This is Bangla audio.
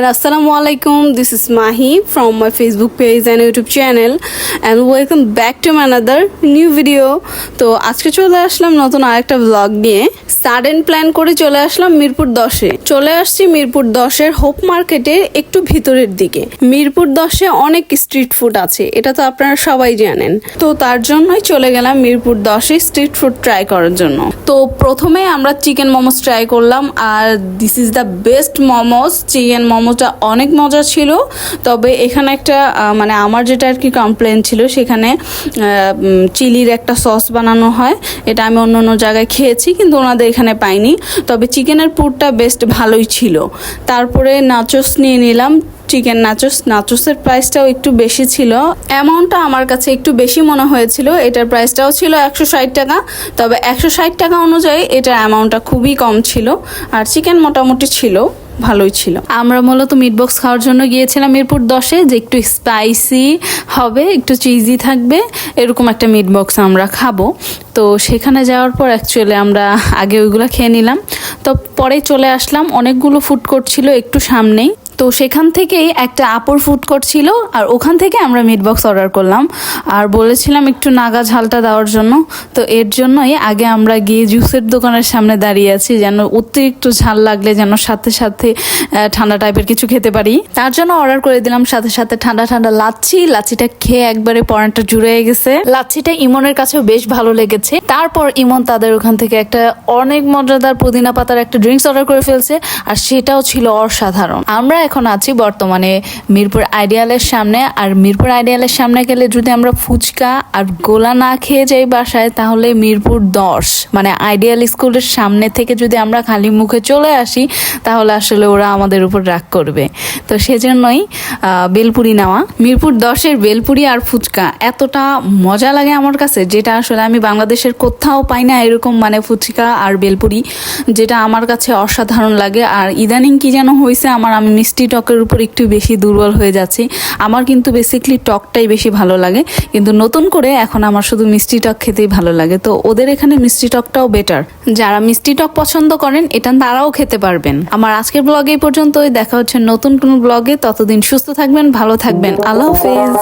Assalamualaikum. This is Mahi from my Facebook page and YouTube channel, and welcome back to my another new video. তো আজকে চলে আসলাম নতুন আরেকটা ব্লগ নিয়ে। সাডেন প্ল্যান করে চলে আসলাম মিরপুর 10-এ। চলে আসছি মিরপুর 10-এর হোপ মার্কেটের একটু ভিতরের দিকে। মিরপুর 10-এ অনেক স্ট্রিট ফুড আছে, এটা তো আপনারা সবাই জানেন। তো তার জন্যই চলে গেলাম মিরপুর 10-এ স্ট্রিট ফুড ট্রাই করার জন্য। তো প্রথমে আমরা চিকেন মোমোস ট্রাই করলাম, আর this is the best momos. Chicken মোমোটা অনেক মজা ছিল। তবে এখানে একটা মানে আমার যেটা আর কি কমপ্লেন ছিল, সেখানে চিলির একটা সস বানানো হয়, এটা আমি অন্য অন্য জায়গায় খেয়েছি কিন্তু ওনাদের এখানে পাইনি। তবে চিকেনের পুরটা বেস্ট ভালোই ছিল। তারপরে নাচোস নিয়ে নিলাম, চিকেন নাচোসের প্রাইসটাও একটু বেশি ছিল, অ্যামাউন্টটা আমার কাছে একটু বেশি মনে হয়েছিল। এটার প্রাইসটাও ছিল 160 টাকা, তবে 160 টাকা অনুযায়ী এটার অ্যামাউন্টটা খুবই কম ছিল। আর চিকেন মোটামুটি ছিল, ভালোই ছিল। আমরা মূলত মিটবক্স খাওয়ার জন্য গিয়েছিলাম মিরপুর 10-এ, যে একটু স্পাইসি হবে, একটু চিজি থাকবে, এরকম একটা মিটবক্স আমরা খাবো। তো সেখানে যাওয়ার পর অ্যাকচুয়ালি আমরা আগে ওইগুলো খেয়ে নিলাম। তো পরে চলে আসলাম, অনেকগুলো ফুড কোর্ট ছিল একটু সামনেই। তো সেখান থেকেই একটা আপুর ফুড কোর্ট ছিল, আর ওখান থেকে আমরা মিটবক্স অর্ডার করলাম আর বলেছিলাম একটু নাগা ঝালটা দেওয়ার জন্য। তো এর জন্যই আগে আমরা গিয়ে জুসের দোকানের সামনে দাঁড়িয়ে আছি, যেন অতিরিক্ত ঝাল লাগলে যেন সাথে সাথে ঠান্ডা টাইপের কিছু খেতে পারি। তার জন্য অর্ডার করে দিলাম সাথে সাথে ঠান্ডা ঠান্ডা লাচ্ছিটা খেয়ে একবারে পরানটা জুড়ে গেছে। লাচ্ছিটা ইমনের কাছেও বেশ ভালো লেগেছে। তারপর ইমন তাদের ওখান থেকে একটা অনেক মজাদার পুদিনা পাতার একটা ড্রিঙ্কস অর্ডার করে ফেলছে, আর সেটাও ছিল অসাধারণ। আমরা এখন আছি বর্তমানে মিরপুর আইডিয়ালের সামনে, আর মিরপুর আইডিয়ালের সামনে গেলে যদি আমরা ফুচকা আর গোলা না খেয়ে যাই বাসায়, তাহলে মিরপুর 10 মানে আইডিয়াল স্কুলের সামনে থেকে যদি আমরা খালি মুখে চলে আসি, তাহলে আসলে ওরা আমাদের উপর রাগ করবে। তো সেজন্যই বেলপুরি নেওয়া। মিরপুর 10-এর বেলপুরি আর ফুচকা এতটা মজা লাগে আমার কাছে, যেটা আসলে আমি বাংলাদেশের কোথাও পাই না এরকম, মানে ফুচকা আর বেলপুরি, যেটা আমার কাছে অসাধারণ লাগে। আর ইদানিং কি যেন হয়েছে, আমি মিষ্টি টকের উপর একটু বেশি দুর্বল হয়ে যাচ্ছি। আমার কিন্তু বেসিকলি টকটাই বেশি ভালো লাগে, কিন্তু নতুন করে এখন আমার শুধু মিষ্টি টক খেতেই ভালো লাগে। তো ওদের এখানে মিষ্টি টকটাও বেটার। যারা মিষ্টি টক পছন্দ করেন, এটা তারাও খেতে পারবেন। আমার আজকের ব্লগে এই পর্যন্তই। দেখা হচ্ছে নতুন কোনো ব্লগে। ততদিন সুস্থ থাকবেন, ভালো থাকবেন। আল্লাহ হাফেজ।